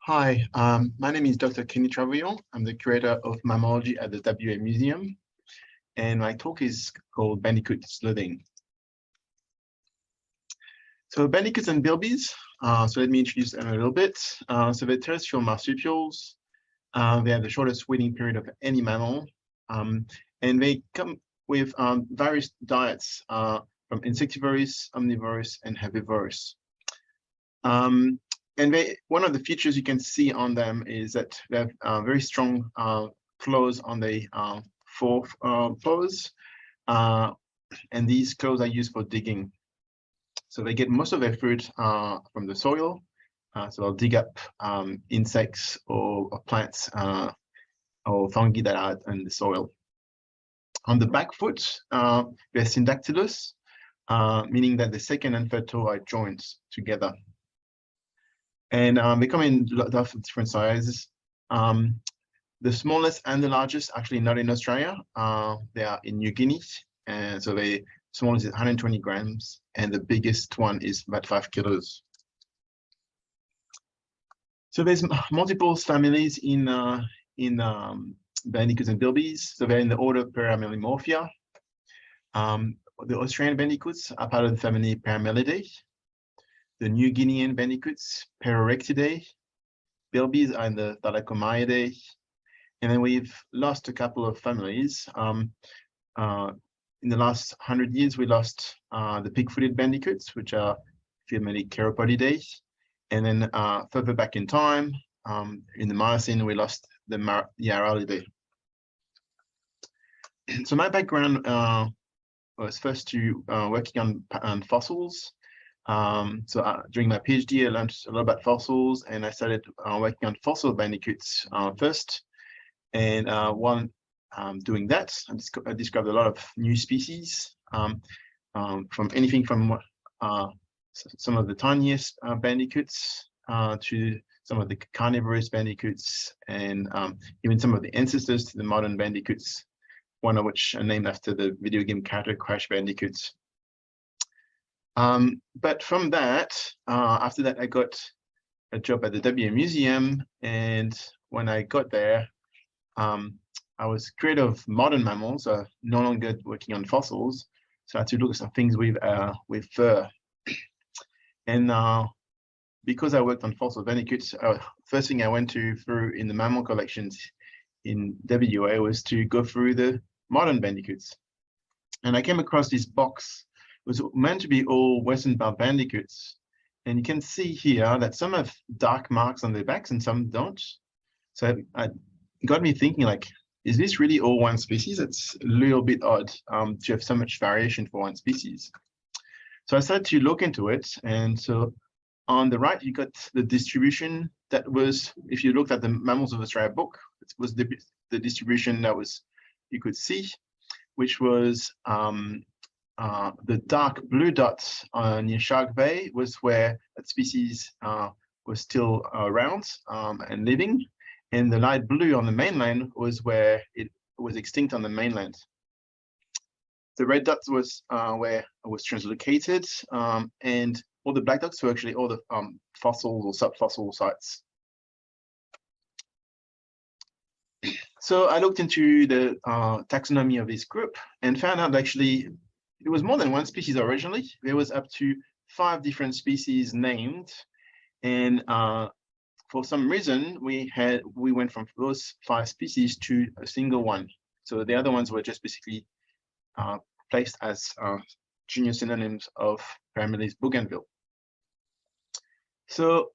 Hi, my name is Dr. Kenny Travillon. I'm the curator of mammalogy at the WA Museum, and my talk is called Bandicoot Sleuthing. So bandicoots and bilbies, so let me introduce them a little bit. So they're terrestrial marsupials. They have the shortest weaning period of any mammal, and they come with various diets from insectivorous, omnivorous, and herbivorous. And one of the features you can see on them is that they have very strong claws on the fore paws, and these claws are used for digging. So they get most of their food from the soil. So they'll dig up insects or plants or fungi that are in the soil. On the back foot, they're syndactylous, meaning that the second and third toe are joined together. And they come in lots of different sizes. The smallest and the largest actually not in Australia. They are in New Guinea. And so the smallest is 120 grams, and the biggest one is about 5 kilos. So there's multiple families in bandicoots and bilbies. So they're in the order Paramelimorphia. The Australian bandicoots are part of the family Paramelidae. The New Guinean bandicoots, Pararectidae. Bilbies are in the Thylacomiidae. And then we've lost a couple of families. In the last 100 years, we lost the pig-footed bandicoots, which are family Chiropodidae. And then further back in time, in the Miocene, we lost the Yaralidae. So my background was first to working on fossils. During my PhD, I learned a lot about fossils, and I started working on fossil bandicoots first. And while doing that, I described a lot of new species, from anything from some of the tiniest bandicoots to some of the carnivorous bandicoots, and even some of the ancestors to the modern bandicoots, one of which are named after the video game character Crash Bandicoot. But from that, after that, I got a job at the WA Museum, and when I got there, I was creator of modern mammals, no longer working on fossils, so I had to look at some things with fur. And because I worked on fossil bandicoots, first thing I went through in the mammal collections in WA was to go through the modern bandicoots. And I came across this box. It was meant to be all Western Bow bandicoots. And you can see here that some have dark marks on their backs and some don't. So it got me thinking, like, is this really all one species? It's a little bit odd to have so much variation for one species. So I started to look into it. And so on the right, you got the distribution that was, if you looked at the Mammals of Australia book, it was the distribution that was, you could see, which was the dark blue dots near Shark Bay was where that species was still around and living. And the light blue on the mainland was where it was extinct on the mainland. The red dots was where it was translocated, and all the black dots were actually all the fossil or subfossil sites. So I looked into the taxonomy of this group and found out actually it was more than one species originally. There was up to 5 different species named, and for some reason we went from those 5 species to a single one. So the other ones were just basically placed as junior synonyms of Parameles bougainville. So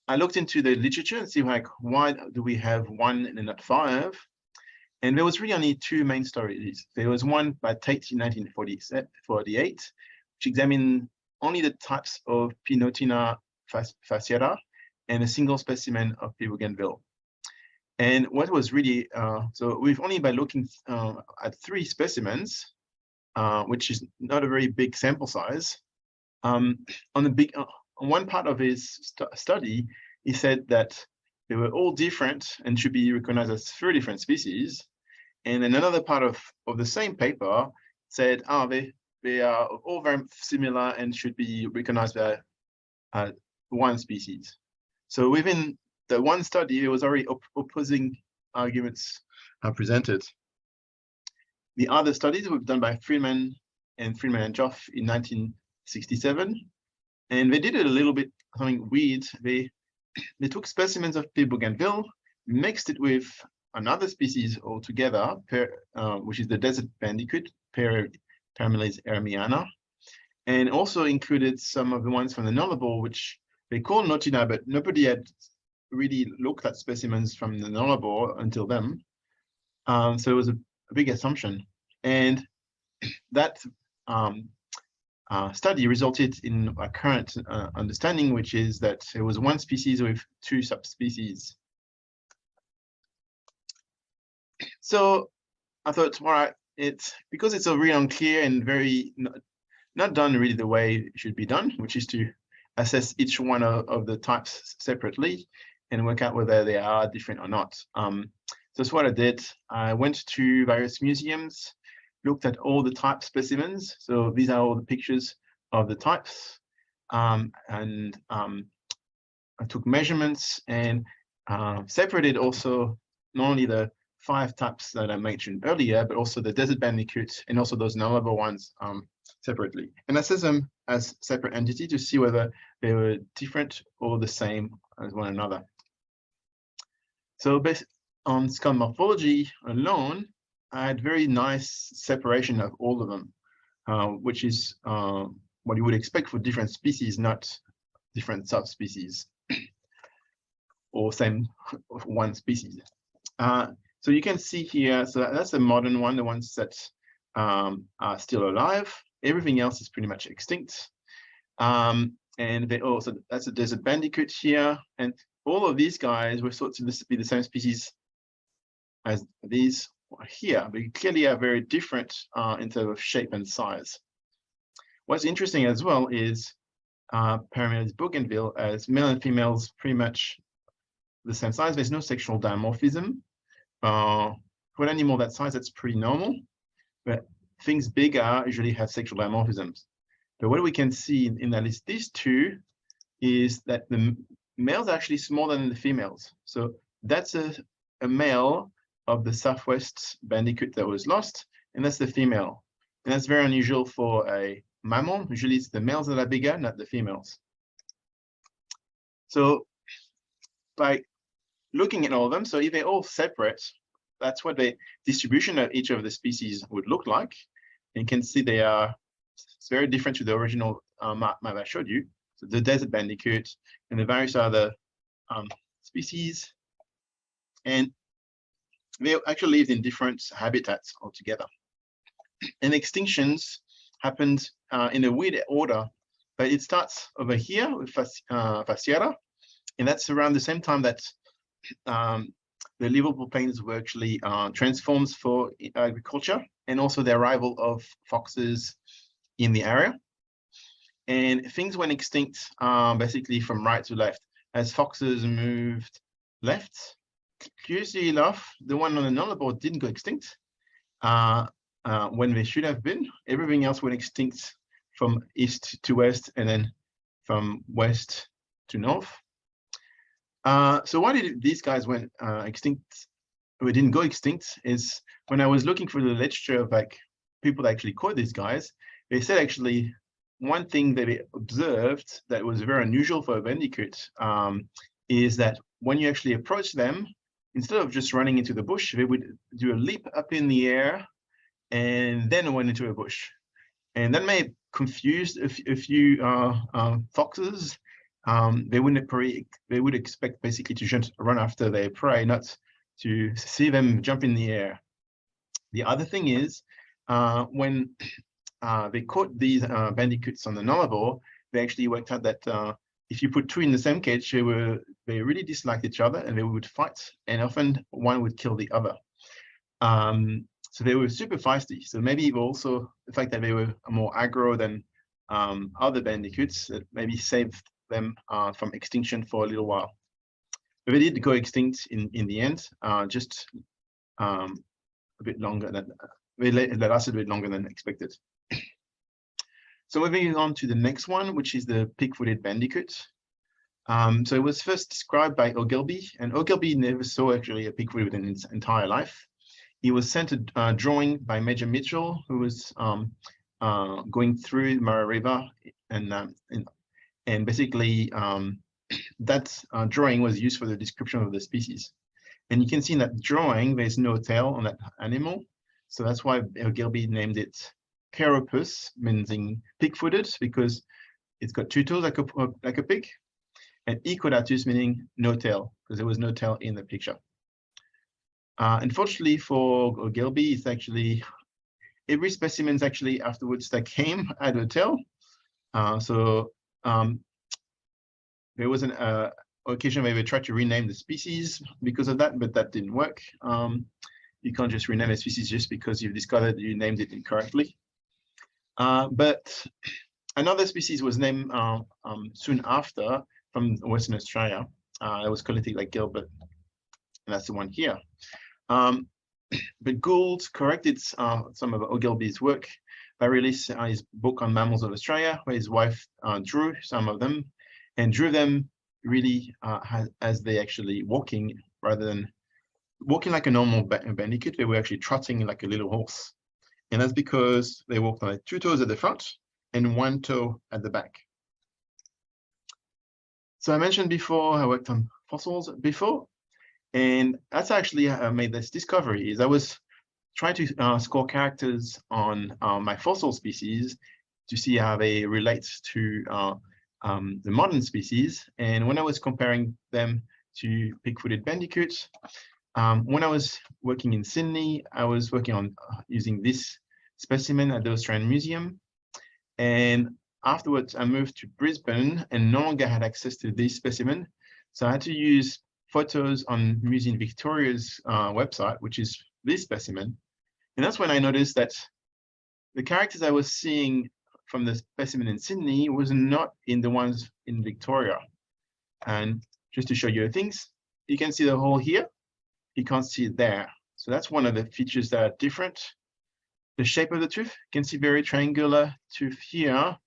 I looked into the literature and see, like, why do we have 1 and not 5? And there was really only 2 main stories. There was one by Tate in 1948, which examined only the types of Pinotina fasciata and a single specimen of P. bougainville. And what was really, so we've only by looking at 3 specimens, which is not a very big sample size. On one part of his study, he said that they were all different and should be recognized as 3 different species. And then another part of the same paper said, they are all very similar and should be recognized by one species. So within the one study, there was already opposing arguments presented. The other studies were done by Friedman and Joff in 1967, and they did it a little bit something weird. They took specimens of P. bougainville, mixed it with another species altogether, which is the desert bandicoot, Parameles eremiana, and also included some of the ones from the nullarbor, which they call Notina, but nobody had really looked at specimens from the nullarbor until then. So it was a big assumption. And that study resulted in a current understanding, which is that it was one species with two subspecies. So I thought, all right, because it's a really unclear and very not done really the way it should be done, which is to assess each one of the types separately and work out whether they are different or not. So that's what I did. I went to various museums, looked at all the type specimens. So these are all the pictures of the types. I took measurements and separated also not only the 5 types that I mentioned earlier, but also the desert bandicoot and also those nullarbor ones separately. And assess them as separate entities to see whether they were different or the same as one another. So based on skull morphology alone, I had very nice separation of all of them, which is what you would expect for different species, not different subspecies or same one species. So you can see here, so that's the modern one, the ones that are still alive. Everything else is pretty much extinct. And they also, that's a desert bandicoot here. And all of these guys were thought to be the same species as these here, but clearly are very different in terms of shape and size. What's interesting as well is Parameles bougainville, as male and females pretty much the same size. There's no sexual dimorphism. For an animal that size, that's pretty normal, but things bigger usually have sexual dimorphisms. But what we can see in at least these two is that the males are actually smaller than the females. So that's a male of the Southwest bandicoot that was lost, and that's the female. And that's very unusual for a mammal. Usually it's the males that are bigger, not the females. So by looking at all of them, so if they're all separate, that's what the distribution of each of the species would look like. And you can see it's very different to the original map I showed you. So the desert bandicoot and the various other species. And they actually lived in different habitats altogether. And extinctions happened in a weird order, but it starts over here with Fasciata, and that's around the same time that the livable plains were actually transformed for agriculture, and also the arrival of foxes in the area. And things went extinct basically from right to left as foxes moved left. Curiously enough, the one on the nullarbor didn't go extinct when they should have been. Everything else went extinct from east to west and then from west to north. So why did these guys went extinct? We didn't go extinct is when I was looking for the literature of like people that actually caught these guys, they said actually one thing that they observed that was very unusual for a bandicoot is that when you actually approach them, instead of just running into the bush, they would do a leap up in the air and then went into a bush. And that may have confused a few foxes. They would expect basically to just run after their prey, not to see them jump in the air. The other thing is when they caught these bandicoots on the nullarbor, they actually worked out that if you put two in the same cage, they really disliked each other and they would fight, and often one would kill the other. So they were super feisty. So maybe also the fact that they were more aggro than other bandicoots that maybe saved them from extinction for a little while. But they did go extinct in the end, just a bit longer than they lasted a bit longer than expected. So moving on to the next one, which is the pig-footed bandicoot. So it was first described by Ogilvy, and Ogilvy never saw actually a Bigfoot in his entire life. He was sent a drawing by Major Mitchell, who was going through the Murray River, and basically that drawing was used for the description of the species. And you can see in that drawing, there's no tail on that animal. So that's why Ogilvy named it Carapace, meaning pig-footed, because it's got two toes like a pig, and Equidatus meaning no tail, because there was no tail in the picture. Unfortunately for Ogilvy, it's actually every specimens actually afterwards that came had a tail. There was an occasion where we tried to rename the species because of that, but that didn't work. You can't just rename a species just because you've discovered you named it incorrectly. But another species was named soon after from Western Australia. It was collected like Gilbert, and that's the one here. But Gould corrected some of Ogilvy's work by releasing his book on mammals of Australia, where his wife drew some of them and drew them really as they actually walking rather than walking like a normal bandicoot. They were actually trotting like a little horse. And that's because they walked on two toes at the front and one toe at the back. So I mentioned before, I worked on fossils before, and that's actually how I made this discovery. Is I was trying to score characters on my fossil species to see how they relate to the modern species. And when I was comparing them to pig-footed bandicoots, when I was working in Sydney, I was working on using this specimen at the Australian Museum. And afterwards, I moved to Brisbane and no longer had access to this specimen. So I had to use photos on Museum Victoria's website, which is this specimen. And that's when I noticed that the characters I was seeing from the specimen in Sydney was not in the ones in Victoria. And just to show you the things, you can see the hole here. You can't see it there. So that's one of the features that are different. The shape of the tooth, you can see very triangular tooth here,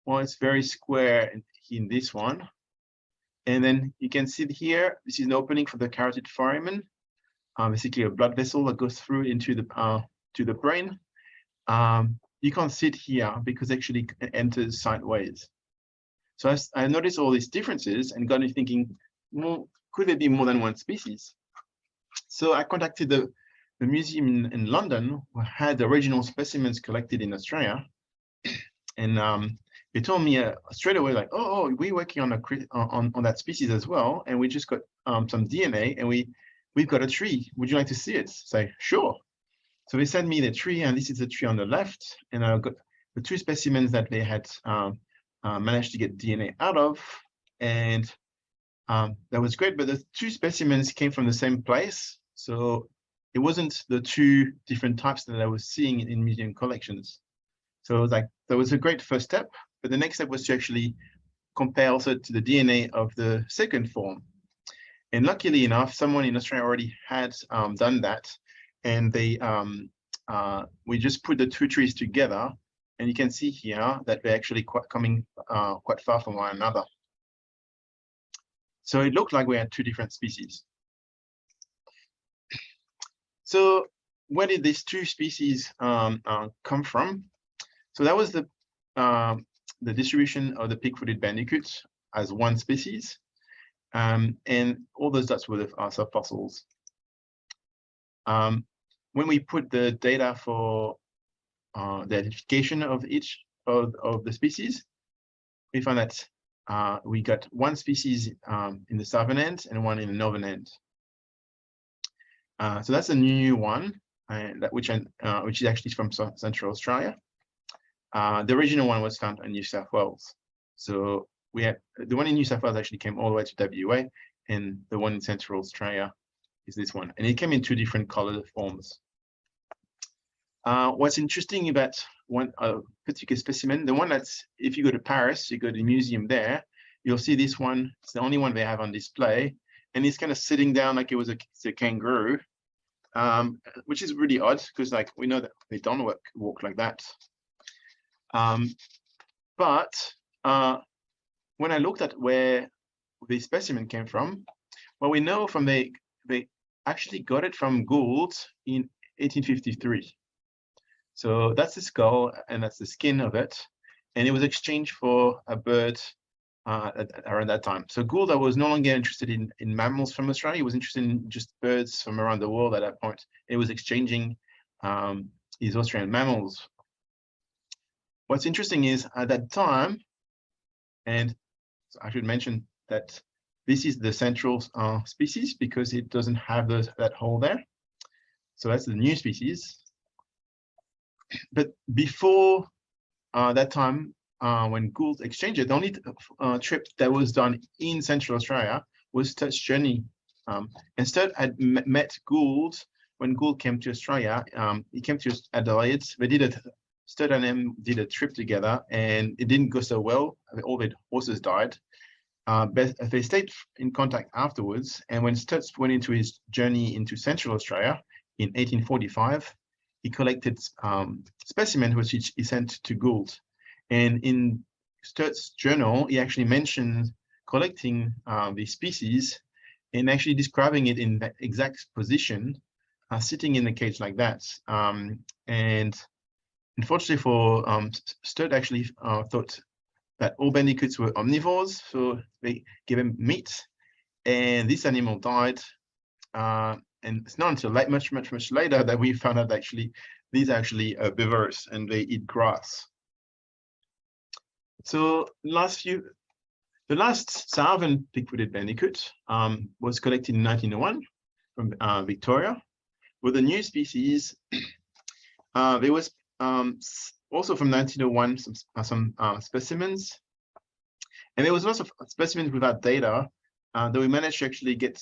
while it's very square in this one. And then you can see here, this is an opening for the carotid foramen, basically a blood vessel that goes through into the to the brain. You can't see it here because actually it enters sideways. So I noticed all these differences and got me thinking, well, could there be more than one species? So I contacted the museum in London, who had the original specimens collected in Australia, and they told me straight away, like, oh, we're working on that species as well, and we just got some DNA, and we've got a tree. Would you like to see it? So sure. So they sent me the tree, and this is the tree on the left, and I've got the two specimens that they had managed to get DNA out of, and that was great. But the two specimens came from the same place, so it wasn't the two different types that I was seeing in museum collections. So it was like, that was a great first step, but the next step was to actually compare also to the DNA of the second form. And luckily enough, someone in Australia already had done that, and we just put the two trees together, and you can see here that they're actually coming quite far from one another. So it looked like we had two different species. So where did these two species come from? So that was the distribution of the pig-footed bandicoots as one species, and all those dots were the subfossils. When we put the data for the identification of each of the species, we found that we got one species in the southern end and one in the northern end. So that's a new one, which is actually from Central Australia. The original one was found in New South Wales. So we had the one in New South Wales actually came all the way to WA, and the one in Central Australia is this one, and it came in two different color forms. What's interesting about one particular specimen, the one that's, if you go to Paris, you go to the museum there, you'll see this one. It's the only one they have on display, and it's kind of sitting down like it was a kangaroo, which is really odd because, like, we know that they don't walk like that. But when I looked at where the specimen came from? Well, we know from they actually got it from Gould in 1853. So that's the skull and that's the skin of it. And it was exchanged for a bird around that time. So Gould was no longer interested in mammals from Australia. He was interested in just birds from around the world at that point. It was exchanging these Australian mammals. What's interesting is at that time, and I should mention that this is the central species because it doesn't have that hole there. So that's the new species. But before that time, when Gould exchanged it, the only trip that was done in Central Australia was Stutt's journey. And Stutt had met Gould when Gould came to Australia. He came to Adelaide. Stutt and him did a trip together, and it didn't go so well. All the horses died. But they stayed in contact afterwards. And when Stutt went into his journey into Central Australia in 1845, he collected specimens which he sent to Gould. And in Stutt's journal, he actually mentioned collecting these species and actually describing it in that exact position, sitting in a cage like that. And unfortunately for Stutt, actually thought that all bandicoots were omnivores, so they gave him meat, and this animal died. And it's not until much later that we found out that actually these are actually herbivores and they eat grass. So the last southern pig-footed bandicoot was collected in 1901 from Victoria. With the new species, there was also from 1901 some specimens, and there was lots of specimens without data that we managed to actually get.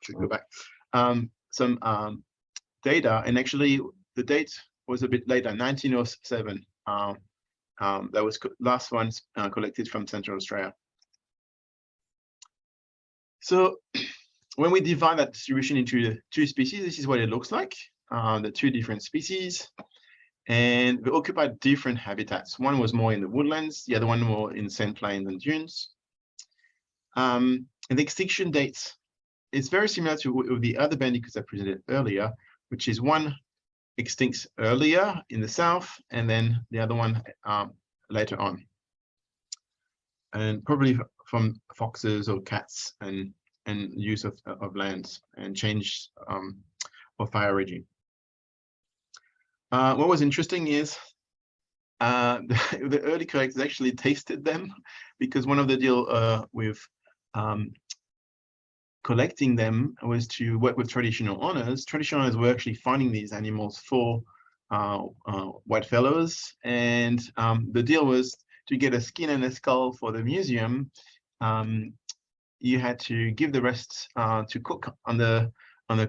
Should go back some data, and actually the date was a bit later, 1907. That was last ones collected from Central Australia. So when we divide that distribution into the two species, this is what it looks like, the two different species. And they occupied different habitats. One was more in the woodlands, the other one more in sand plains and dunes. And the extinction dates is very similar to the other bandicoots I presented earlier, which is one extinct earlier in the south, and then the other one later on. And probably from foxes or cats and use of land and change of fire regime. What was interesting is the early collectors actually tasted them, because one of the deal with collecting them was to work with traditional owners. Traditional owners were actually finding these animals for white fellows, and the deal was to get a skin and a skull for the museum. You had to give the rest to cook on the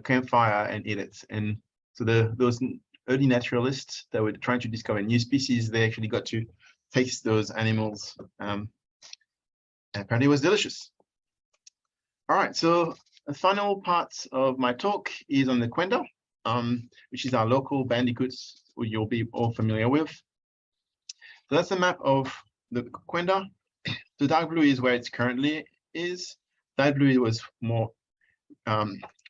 campfire and eat it. And so those early naturalists that were trying to discover new species, they actually got to taste those animals. And apparently it was delicious. All right, so the final part of my talk is on the Quenda, which is our local bandicoots, who you'll be all familiar with. So that's the map of the Quenda. The dark blue is where it currently is. Light blue was more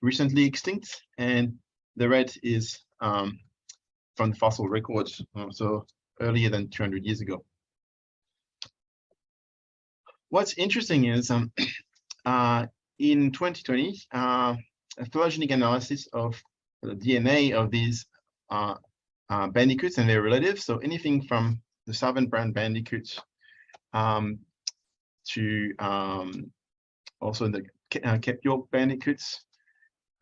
recently extinct, and the red is from the fossil records, so earlier than 200 years ago. What's interesting is in 2020, a phylogenetic analysis of the DNA of these bandicoots and their relatives, so anything from the southern brown bandicoot to also the Cape York bandicoots,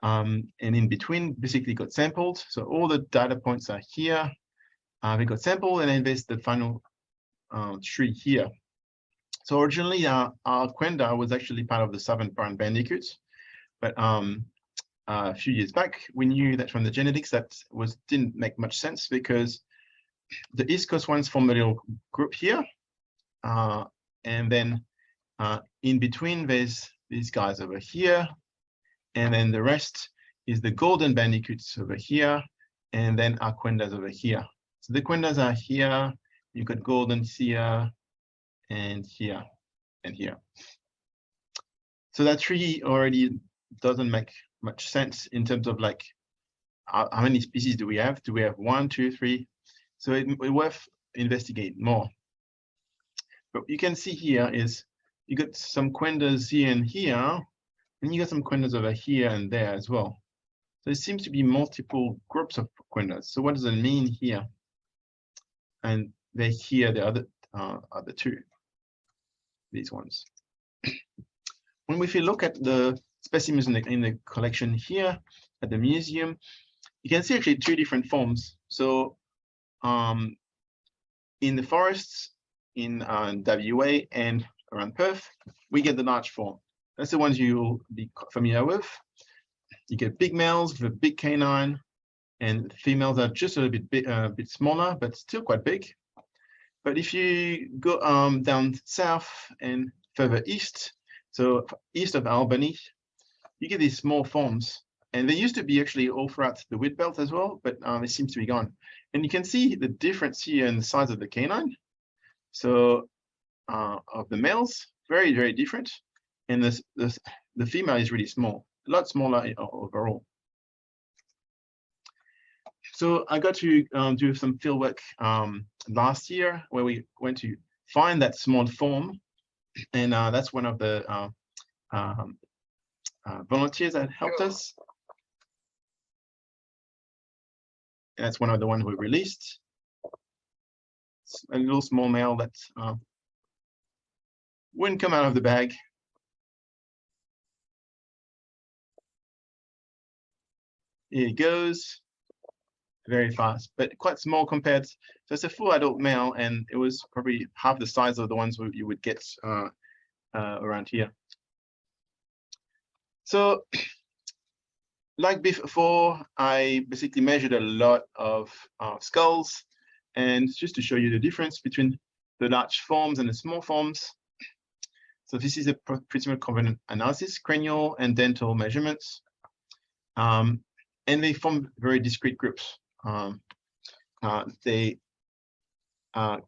and in between basically got sampled. So all the data points are here. We got sampled, and then there's the final tree here. So originally our Quenda was actually part of the southern brown bandicoots, but a few years back we knew that from the genetics that didn't make much sense, because the East Coast ones form a little group here, and then in between there's these guys over here, and then the rest is the golden bandicoots over here, and then our Quendas over here. So the Quendas are here, you've got goldens here, and here, and here. So that tree already doesn't make much sense in terms of like how many species do we have? Do we have 1, 2, 3? So it's worth investigate more. But you can see here is you got some quendas here and here, and you got some quendas over here and there as well. So it seems to be multiple groups of quendas. So what does it mean here? And they're here, the other two, these ones. If you look at the specimens in the collection here at the museum, you can see actually two different forms. So in the forests in WA and around Perth, we get the large form. That's the ones you'll be familiar with. You get big males with a big canine, and females are just a little bit smaller, but still quite big. But if you go down south and further east, so east of Albany, you get these small forms. And they used to be actually all throughout the wheat belt as well, but it seems to be gone. And you can see the difference here in the size of the canine. So of the males, very, very different. And the female is really small, a lot smaller overall. So I got to do some field work last year where we went to find that small form. And that's one of the volunteers that helped us. And that's one of the ones we released. It's a little small male that wouldn't come out of the bag. Here he goes, very fast, but quite small compared. So it's a full adult male, and it was probably half the size of the ones you would get around here. So like before, I basically measured a lot of skulls, and just to show you the difference between the large forms and the small forms. So this is a proximal covenant analysis, cranial and dental measurements. And they form very discrete groups. The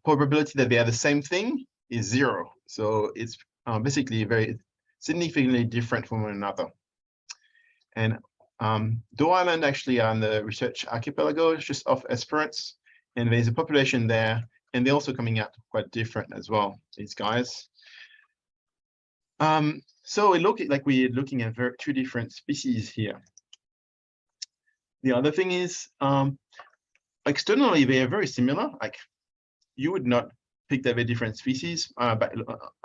probability that they are the same thing is 0. So it's basically very significantly different from one another. And Doe Island actually on the research archipelago is just off Esperance, and there's a population there, and they're also coming out quite different as well, these guys. So it looks like we're looking at two different species here. The other thing is, externally, they are very similar. Like you would not pick that they're different species, but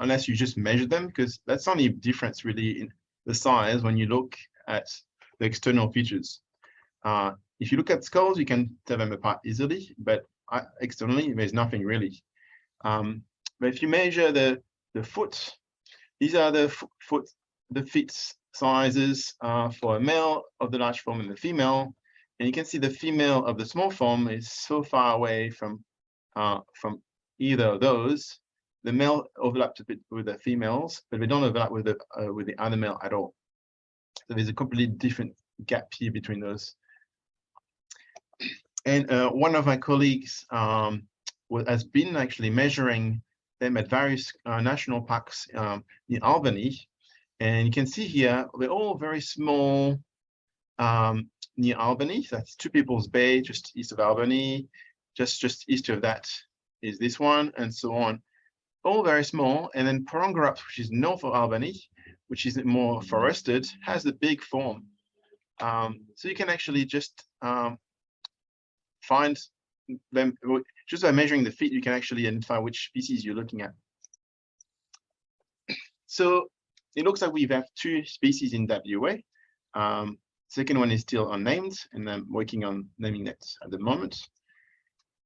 unless you just measure them, because that's only a difference really in the size when you look at the external features. If you look at skulls, you can tell them apart easily, but externally, there's nothing really. But if you measure the foot, these are the feet sizes for a male of the large form and the female. And you can see the female of the small form is so far away from either of those. The male overlaps a bit with the females, but they don't overlap with the other male at all. So there's a completely different gap here between those. And one of my colleagues has been actually measuring them at various national parks in Albany. And you can see here, they're all very small near Albany. That's Two People's Bay, just east of Albany. Just east of that is this one, and so on. All very small. And then Porongarup, which is north of Albany, which is more forested, has the big form. So you can actually just find them, just by measuring the feet, you can actually identify which species you're looking at. So it looks like we have 2 species in WA. Second one is still unnamed, and I'm working on naming it at the moment.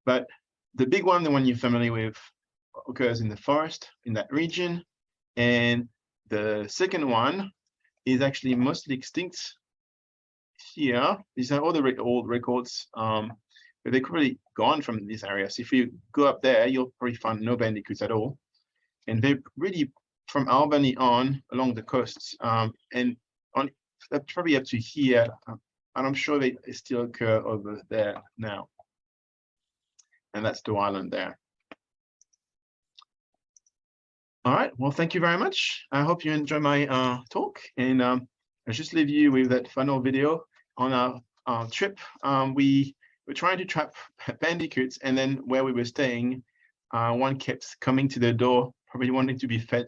But the big one, the one you're familiar with, occurs in the forest in that region. And the second one is actually mostly extinct here. These are all the old records, but they're probably gone from this area. So if you go up there, you'll probably find no bandicoots at all. And they're really from Albany on along the coasts, and on probably up to here, and I'm sure they still occur over there now. And that's the island there. All right. Well, thank you very much. I hope you enjoy my talk, and I'll just leave you with that final video on our trip. We were trying to trap bandicoots, and then where we were staying, one kept coming to the door, probably wanting to be fed.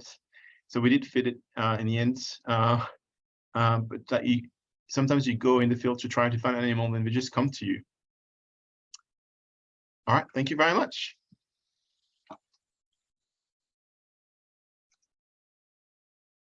So we did feed it in the end. But that sometimes you go in the field to try to find an animal, and they just come to you. All right. Thank you very much.